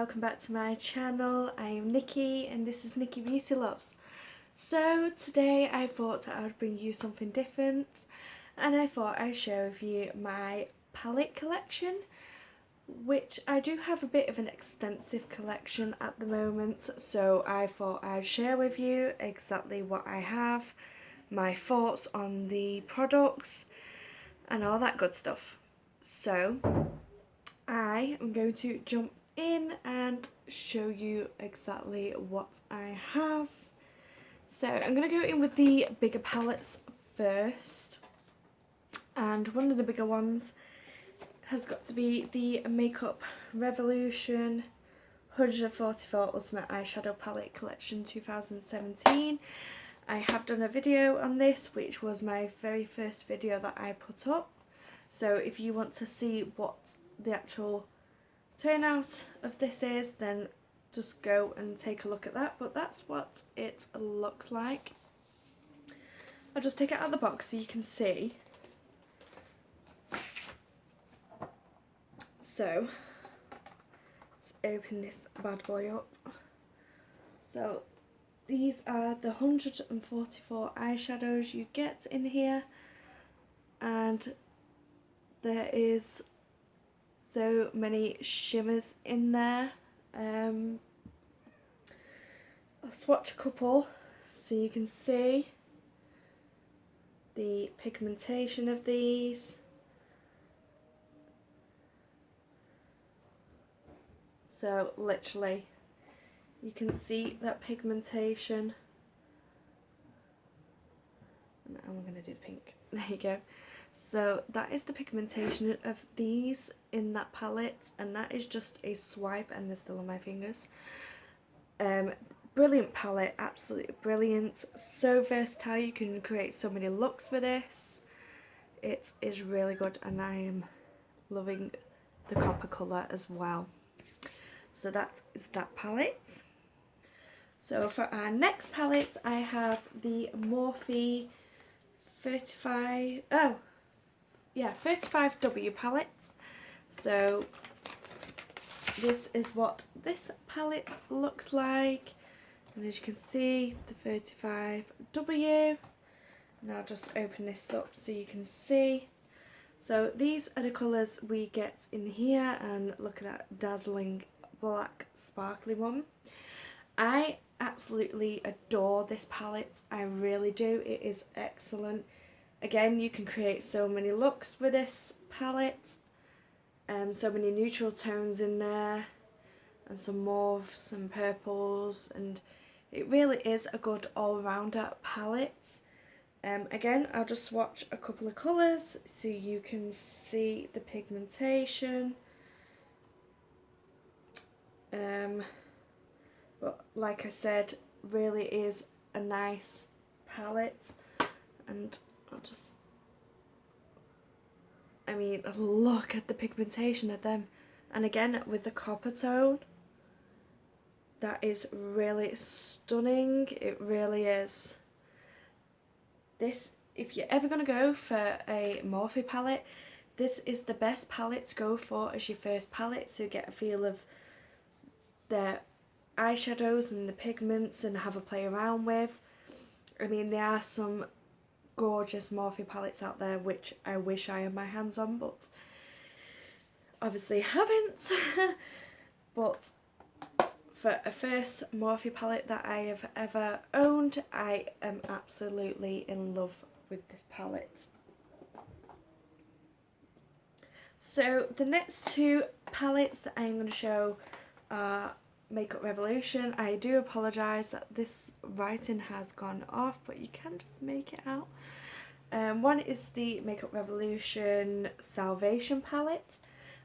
welcome back to my channel. I am Nikki and this is Nikkibeautyloves. So today I thought I would bring you something different and I thought I'd share with you my palette collection, which I do have a bit of an extensive collection at the moment, so I thought I'd share with you exactly what I have, my thoughts on the products and all that good stuff. So I am going to jump in and show you exactly what I have. So I'm going to go in with the bigger palettes first, and one of the bigger ones has got to be the Makeup Revolution 144 Ultimate Eyeshadow Palette Collection 2017. I have done a video on this, which was my very first video that I put up. So if you want to see what the actual turnout of this is, then just go and take a look at that. But that's what it looks like. I'll just take it out of the box so you can see. So let's open this bad boy up. So these are the 144 eyeshadows you get in here, and there is so many shimmers in there. I'll swatch a couple so you can see the pigmentation of these. So literally you can see that pigmentation. And I'm going to do the pink. There you go. So that is the pigmentation of these in that palette, and that is just a swipe and they're still on my fingers. Brilliant palette, absolutely brilliant, so versatile. You can create so many looks for this. It is really good and I am loving the copper colour as well. So that is that palette. So for our next palette I have the Morphe 35W palette. So this is what this palette looks like, and as you can see, the 35W, and I'll just open this up so you can see. So these are the colours we get in here, and look at that dazzling black sparkly one. I absolutely adore this palette, I really do. It is excellent. Again, you can create so many looks with this palette, so many neutral tones in there, and some mauves and purples, and it really is a good all-rounder palette. Again, I'll just swatch a couple of colours so you can see the pigmentation. But like I said, really is a nice palette, and I mean, look at the pigmentation of them, and again with the copper tone, that is really stunning. It really is. This, if you're ever going to go for a Morphe palette, this is the best palette to go for as your first palette, to get a feel of the eyeshadows and the pigments and have a play around with. I mean, there are some gorgeous Morphe palettes out there which I wish I had my hands on, but obviously haven't. But for a first Morphe palette that I have ever owned, I am absolutely in love with this palette. So the next two palettes that I'm going to show are Makeup Revolution. I do apologise that this writing has gone off, but you can just make it out. One is the Makeup Revolution Salvation palette,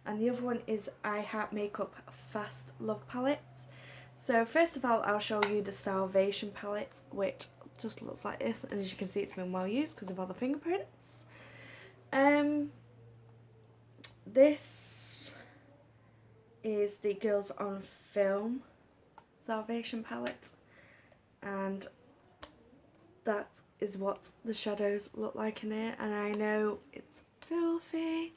and the other one is I Heart Makeup Fast Love palette. So first of all, I'll show you the Salvation palette, which just looks like this, and as you can see, it's been well used because of all the fingerprints. This is the Girls on Film Salvation palette, and that is what the shadows look like in it. And I know it's filthy,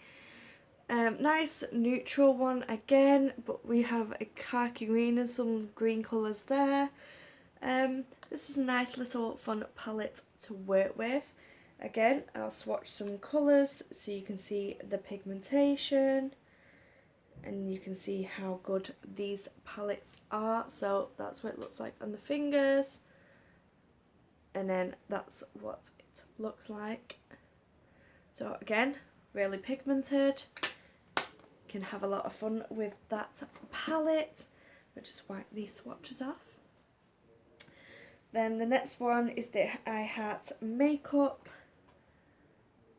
Nice neutral one again, but we have a khaki green and some green colours there. This is a nice little fun palette to work with. Again, I'll swatch some colours so you can see the pigmentation and you can see how good these palettes are. So that's what it looks like on the fingers, and then that's what it looks like. So again, really pigmented. Can have a lot of fun with that palette. I'll just wipe these swatches off. Then the next one is the I Heart Makeup,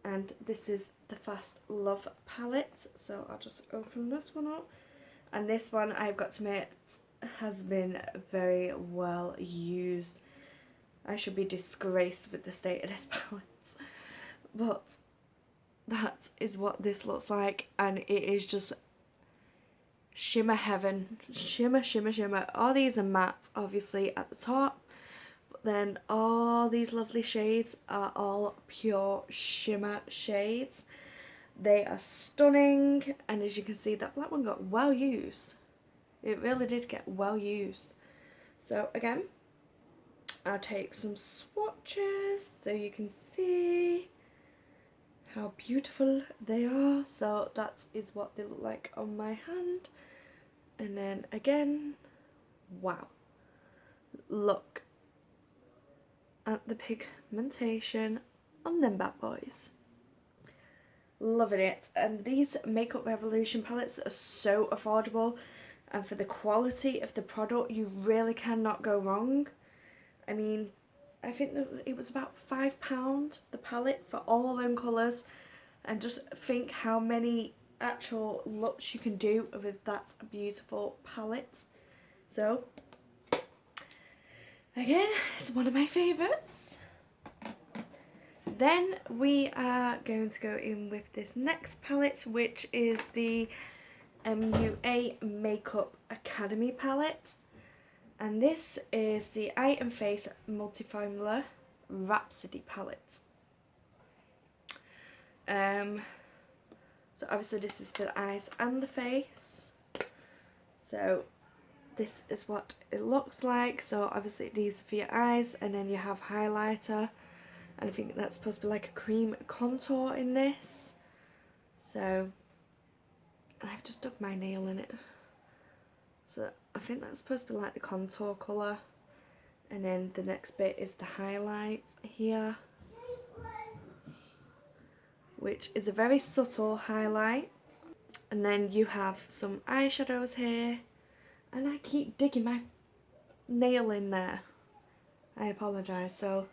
and this is the Fast Love palette. So I'll just open this one up, and this one, I've got to admit, has been very well used. I should be disgraced with the state of this palette, but that is what this looks like, and it is just shimmer heaven. Shimmer, shimmer, shimmer. All these are matte, obviously, at the top, but then all these lovely shades are all pure shimmer shades. They are stunning, and as you can see, that black one got well used. It really did get well used. So again, I'll take some swatches so you can see how beautiful they are. So that is what they look like on my hand, and then again, wow, look at the pigmentation on them bad boys. Loving it. And these Makeup Revolution palettes are so affordable, and for the quality of the product, you really cannot go wrong. I mean, I think that it was about £5 the palette for all them colours, and just think how many actual looks you can do with that beautiful palette. So again, it's one of my favourites. Then we are going to go in with this next palette, which is the MUA Makeup Academy palette. And this is the Eye and Face Multiformula Rhapsody palette. So obviously this is for the eyes and the face. So this is what it looks like. So obviously these are for your eyes, and then you have highlighter, and I think that's supposed to be like a cream contour in this. So I've just dug my nail in it. So I think that's supposed to be like the contour colour, and then the next bit is the highlight here, which is a very subtle highlight, and then you have some eyeshadows here, and I keep digging my nail in there, I apologise. So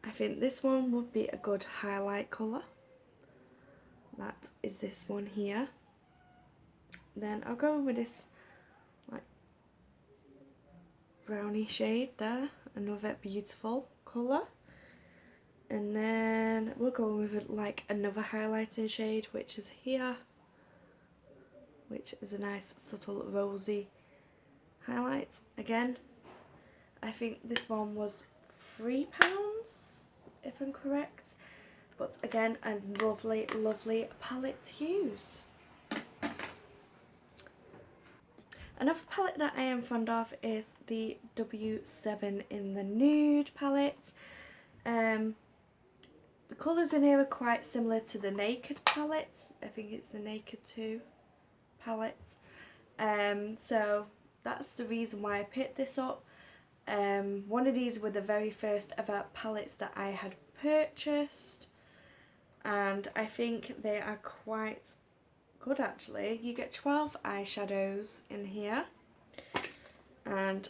I think this one would be a good highlight colour. That is this one here. Then I'll go with this like brownie shade there, another beautiful colour. And then we'll go with like another highlighting shade, which is here, which is a nice subtle rosy highlight. Again, I think this one was £3 if I'm correct, but again, a lovely, lovely palette to use. Another palette that I am fond of is the W7 in the Nude palette. The colours in here are quite similar to the Naked palette. I think it's the Naked 2 palette. So that's the reason why I picked this up. One of these were the very first ever palettes that I had purchased, and I think they are quite good actually. You get 12 eyeshadows in here, and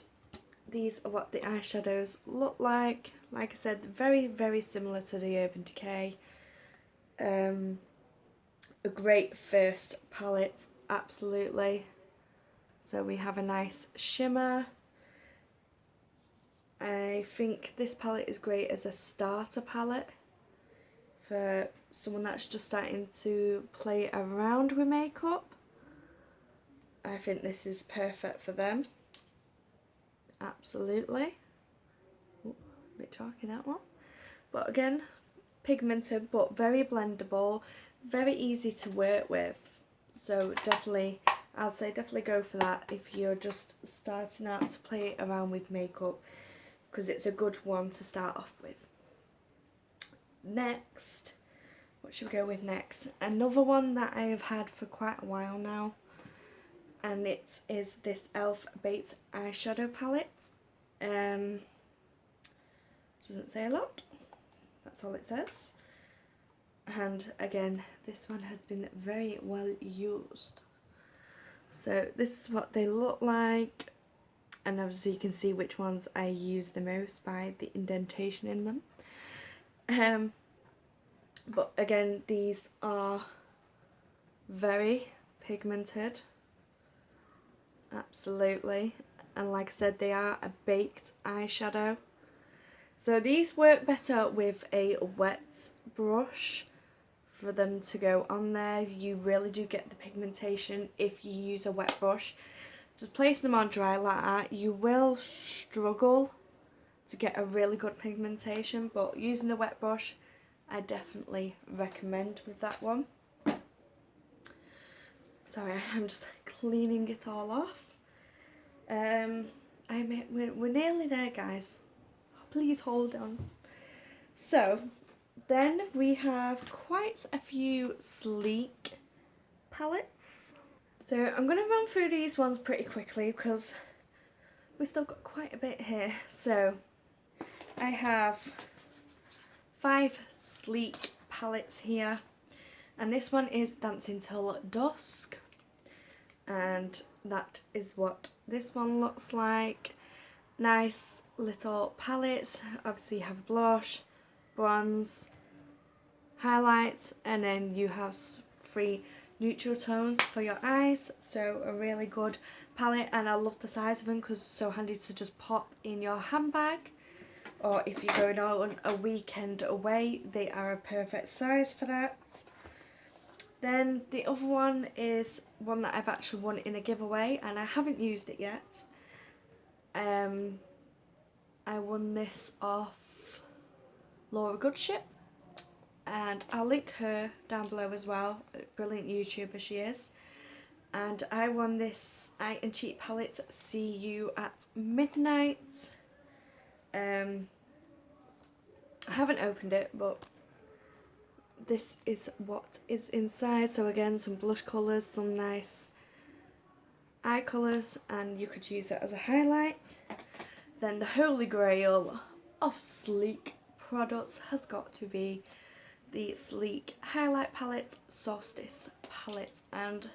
these are what the eyeshadows look like. Like I said, very, very similar to the Urban Decay. A great first palette, absolutely. So we have a nice shimmer. I think this palette is great as a starter palette for someone that's just starting to play around with makeup. I think this is perfect for them. Absolutely. Ooh, a bit chalky that one. But again, pigmented but very blendable, very easy to work with. So definitely, I'd say definitely go for that if you're just starting out to play around with makeup, because it's a good one to start off with. Next, what should we go with next? Another one that I have had for quite a while now, and it is this e.l.f. Baked eyeshadow palette. Doesn't say a lot, that's all it says. And again, this one has been very well used. So this is what they look like, and obviously you can see which ones I use the most by the indentation in them. But again, these are very pigmented, absolutely, and like I said, they are a baked eyeshadow. So these work better with a wet brush for them to go on there. You really do get the pigmentation if you use a wet brush. Just place them on dry like that. You will struggle to get a really good pigmentation, but using a wet brush I definitely recommend with that one. Sorry, I'm just cleaning it all off. We're nearly there, guys. Please hold on. So then we have quite a few sleek palettes. So I'm going to run through these ones pretty quickly because we've still got quite a bit here. So I have 5 sleek palettes here, and this one is Dancing Till Dusk, and that is what this one looks like. Nice little palettes. Obviously you have blush, bronze, highlights, and then you have 3 neutral tones for your eyes. So a really good palette, and I love the size of them because it's so handy to just pop in your handbag, or if you're going on a weekend away, they are a perfect size for that. Then the other one is one that I've actually won in a giveaway, and I haven't used it yet. I won this off Laura Goodship, and I'll link her down below as well. Brilliant YouTuber she is. And I won this Eye and Cheek palette, See You at Midnight. I haven't opened it, but this is what is inside. So again, some blush colours, some nice eye colours, and you could use it as a highlight. Then the holy grail of sleek products has got to be the Sleek Highlight Palette, Solstice Palette, and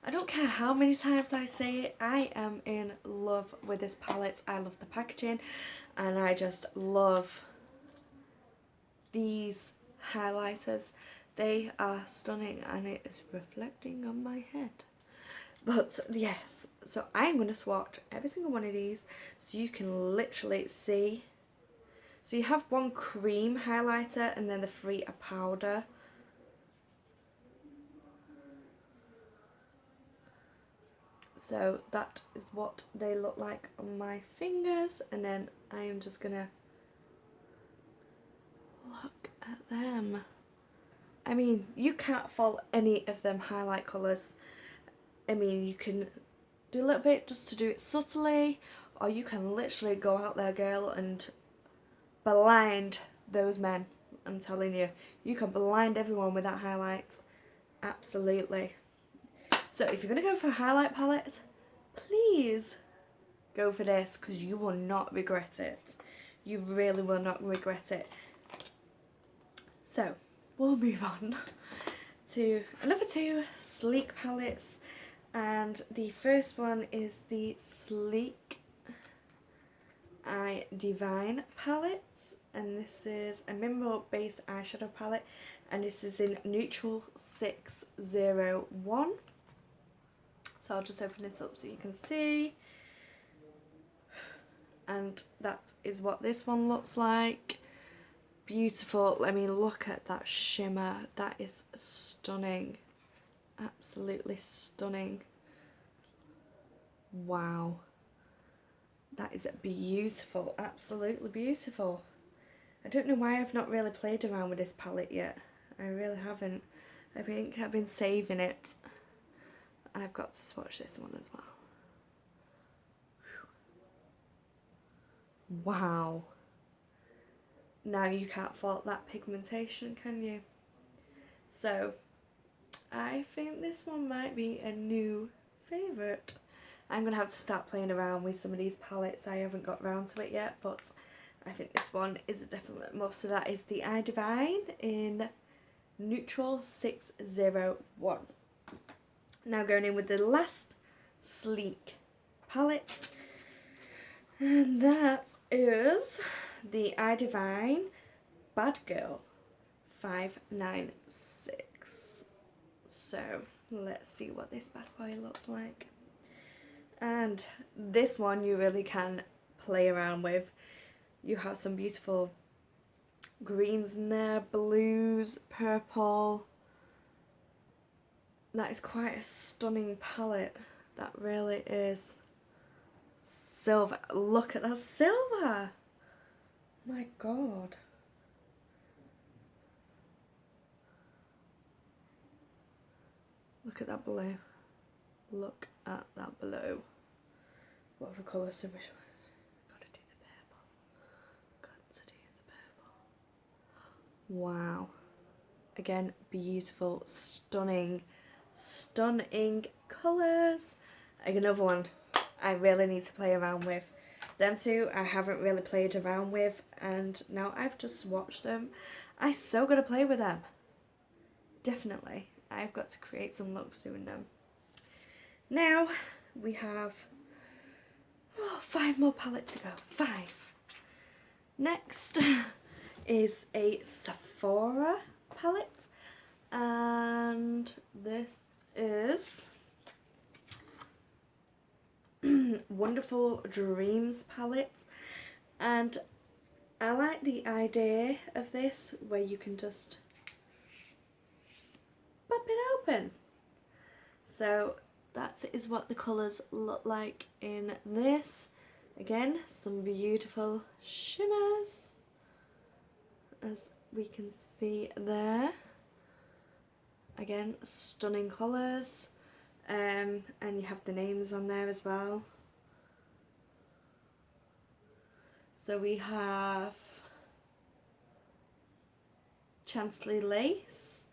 I don't care how many times I say it, I am in love with this palette. I love the packaging, and I just love these highlighters. They are stunning, and it is reflecting on my head. But yes, so I'm going to swatch every single one of these so you can literally see. So you have one cream highlighter, and then the 3 are powder. So that is what they look like on my fingers, and then I am just going to look at them. I mean, you can't fault any of them highlight colours. I mean, you can do a little bit just to do it subtly, or you can literally go out there, girl, and blind those men. I'm telling you, you can blind everyone with that highlight. Absolutely. So if you're going to go for a highlight palette, please go for this, because you will not regret it. You really will not regret it. So we'll move on to another 2 sleek palettes, and the first one is the Sleek Eye Divine palette, and this is a mineral based eyeshadow palette, and this is in neutral 601. So I'll just open this up so you can see, and that is what this one looks like. Beautiful. I mean, look at that shimmer. That is stunning. Absolutely stunning. Wow. That is beautiful. Absolutely beautiful. I don't know why I've not really played around with this palette yet. I really haven't. I think I've been saving it I've got to swatch this one as well. Wow. Now you can't fault that pigmentation, can you? So I think this one might be a new favourite. I'm going to have to start playing around with some of these palettes. I haven't got round to it yet, but I think this one is a definite must. So that is the I Divine in Neutral 601. Now going in with the last sleek palette, and that is the I Divine Bad Girl 596. So let's see what this bad boy looks like. And this one you really can play around with. You have some beautiful greens in there, blues, purple. That is quite a stunning palette. That really is. Silver. Look at that silver. My God. Look at that blue. Look at that blue. What other colours do we show? Gotta do the purple. Got to do the purple. Wow. Again, beautiful, stunning colours. Another one I really need to play around with. Them two I haven't really played around with, and now I've just watched them. I so gotta play with them. Definitely. I've got to create some looks doing them. Now we have 5 more palettes to go. 5. Next is a Sephora palette, and this is Wonderful Dreams palette, and I like the idea of this where you can just pop it open. So that is what the colours look like in this. Again, some beautiful shimmers, as we can see there. Again, stunning colours, and you have the names on there as well. So we have Chantilly Lace,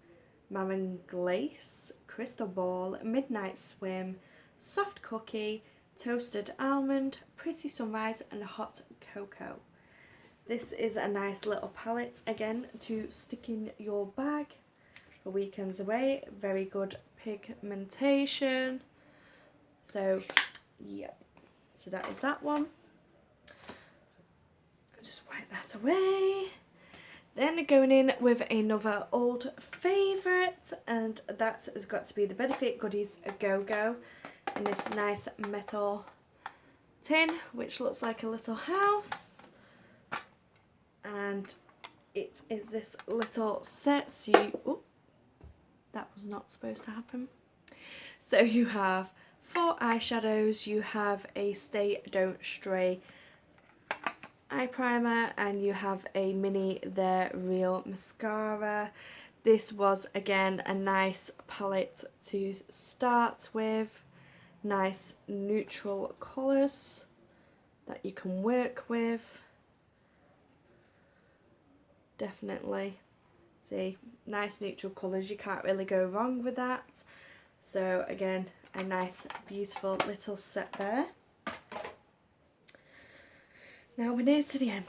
Marin Glace, Crystal Ball, Midnight Swim, Soft Cookie, Toasted Almond, Pretty Sunrise and Hot Cocoa. This is a nice little palette, again, to stick in your bag for weekends away. Very good pigmentation. So, yep. So that is that one. I'll just wipe that away. Then going in with another old favourite, and that has got to be the Benefit Goodies Go-Go in this nice metal tin, which looks like a little house. And it is this little set, so you... Oh, that was not supposed to happen. So you have 4 eyeshadows, you have a Stay Don't Stray eye primer, and you have a mini They're Real mascara. This was again a nice palette to start with. Nice neutral colours that you can work with. Definitely. See, nice neutral colours, you can't really go wrong with that. So again, a nice beautiful little set there. Now we're near to the end,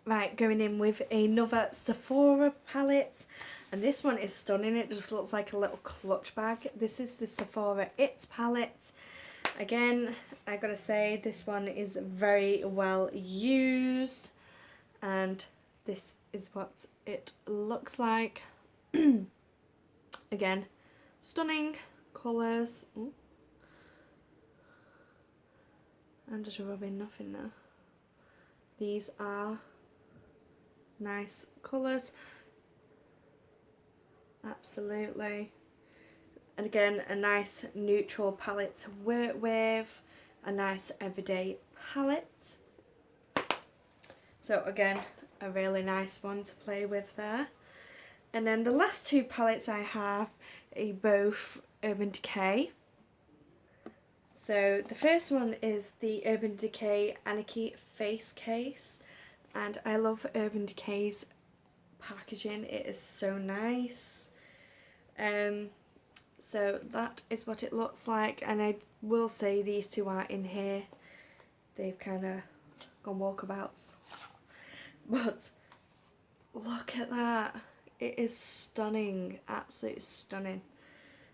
Right, going in with another Sephora palette, and this one is stunning. It just looks like a little clutch bag. This is the Sephora It palette. Again, I gotta say, this one is very well used, and this is what it looks like. Again, stunning colours. Ooh. I'm just rubbing nothing now. These are nice colours. Absolutely. And again, a nice neutral palette to work with. A nice everyday palette. So again, a really nice one to play with there. And then the last 2 palettes I have are both Urban Decay. So the first one is the Urban Decay Anarchy face case, and I love Urban Decay's packaging. It is so nice. So that is what it looks like, and I will say these two are in here. They've kind of gone walkabouts, but look at that. It is stunning, absolutely stunning.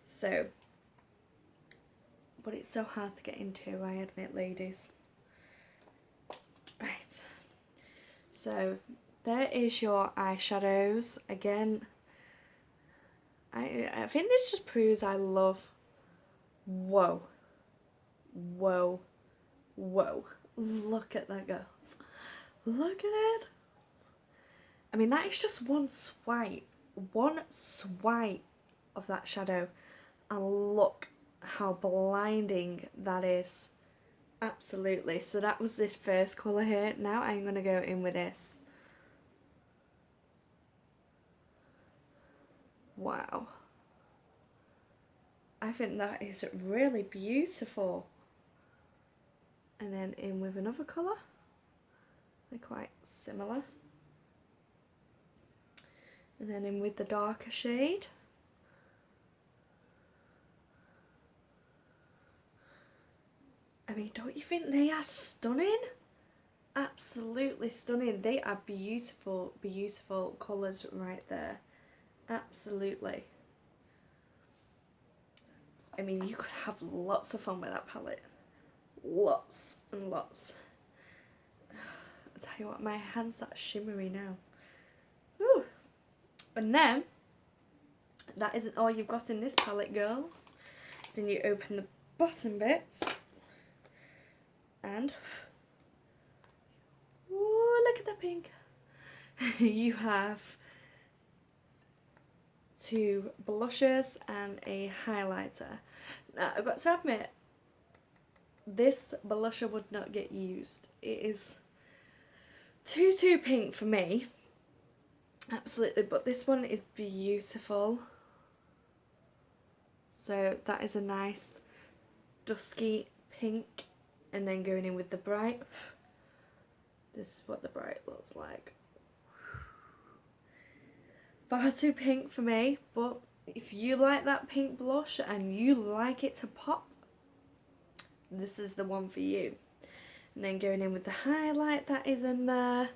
So, but it's so hard to get into, I admit, ladies. Right, so there is your eyeshadows. Again, I think this just proves I love, whoa, whoa, whoa, look at that, girls, look at it. I mean, that is just one swipe of that shadow, and look how blinding that is. Absolutely. So that was this first colour here. Now I'm going to go in with this. Wow. I think that is really beautiful. And then in with another colour. They're quite similar. And then in with the darker shade. I mean, don't you think they are stunning? Absolutely stunning. They are beautiful, beautiful colours right there. Absolutely. I mean, you could have lots of fun with that palette. Lots and lots. I'll tell you what, my hands are shimmery now. Whew. And then, that isn't all you've got in this palette, girls. Then you open the bottom bits. And, ooh, look at that pink. You have 2 blushes and a highlighter. Now, I've got to admit, this blusher would not get used. It is too pink for me. Absolutely, but this one is beautiful. So that is a nice dusky pink. And then going in with the bright. This is what the bright looks like. Far too pink for me, but if you like that pink blush and you like it to pop, this is the one for you. And then going in with the highlight that is in there.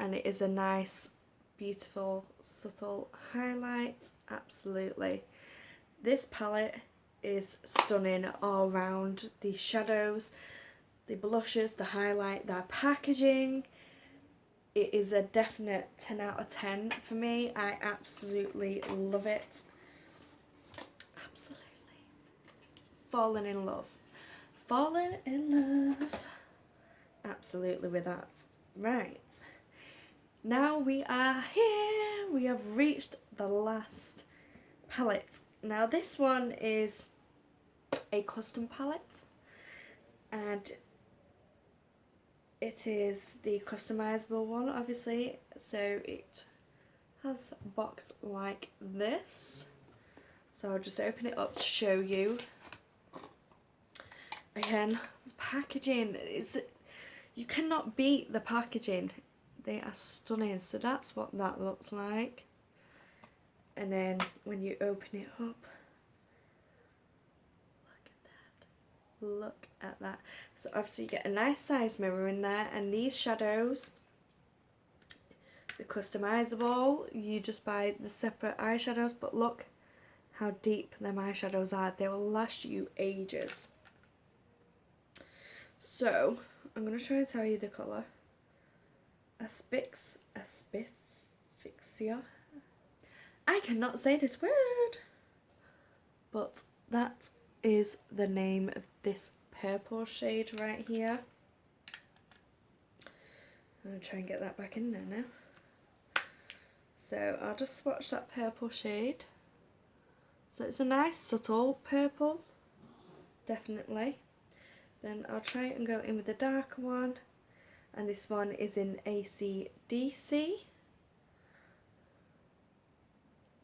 And it is a nice, beautiful, subtle highlight. Absolutely. This palette is stunning all round. The shadows, the blushes, the highlight, the packaging. It is a definite 10 out of 10 for me. I absolutely love it. Absolutely. Fallen in love. Fallen in love. Absolutely with that. Right. Now we are here. We have reached the last palette. Now this one is a custom palette, and it is the customizable one, obviously, so it has a box like this. So I'll just open it up to show you. Again, packaging is, you cannot beat the packaging. They are stunning. So that's what that looks like. And then when you open it up, look at that. So obviously you get a nice size mirror in there, and these shadows, they're customizable. You just buy the separate eyeshadows, but look how deep them eyeshadows are. They will last you ages. So I'm going to try and tell you the colour. Asphyxia. I cannot say this word, but that is the name of this purple shade right here. I'm going to try and get that back in there now. So I'll just swatch that purple shade. So it's a nice subtle purple, definitely. Then I'll try and go in with the darker one, and this one is in AC/DC.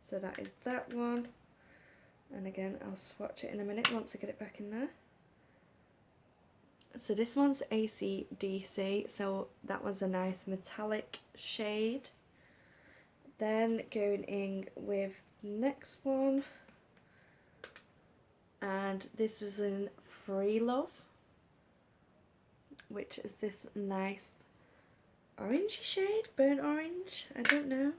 So that is that one. And again, I'll swatch it in a minute once I get it back in there. So this one's AC/DC, so that was a nice metallic shade. Then going in with the next one, and this was in Free Love, which is this nice orangey shade, burnt orange, I don't know,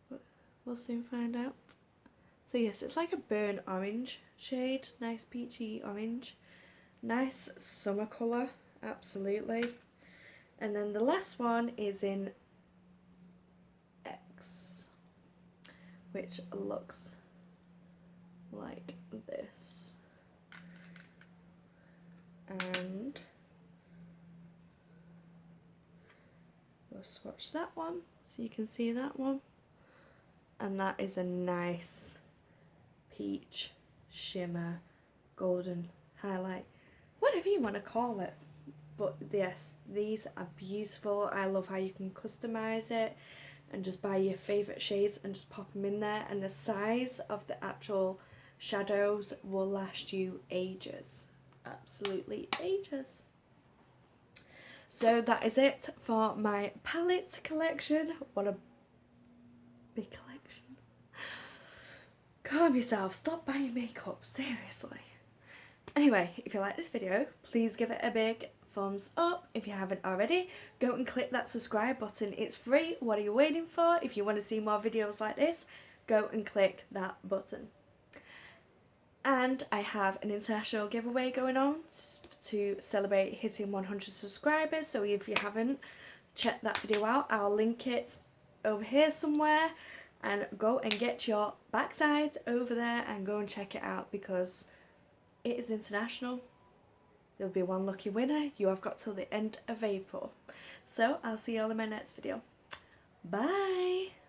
but we'll soon find out. So yes, it's like a burnt orange shade, nice peachy orange, nice summer colour, absolutely. And then the last one is in X, which looks like this. And we'll swatch that one so you can see that one. And that is a nice peach, shimmer, golden highlight, whatever you want to call it. But yes, these are beautiful. I love how you can customise it and just buy your favourite shades and just pop them in there, and the size of the actual shadows will last you ages, absolutely ages. So that is it for my palette collection. What a big collection. Calm yourself, stop buying makeup, seriously. Anyway, if you like this video, please give it a big thumbs up. If you haven't already, go and click that subscribe button. It's free. What are you waiting for? If you want to see more videos like this, go and click that button. And I have an international giveaway going on to celebrate hitting 100 subscribers. So if you haven't, check that video out. I'll link it over here somewhere, and go and get your backside over there and go and check it out, because it is international. There will be one lucky winner. You have got till the end of April. So I'll see you all in my next video. Bye!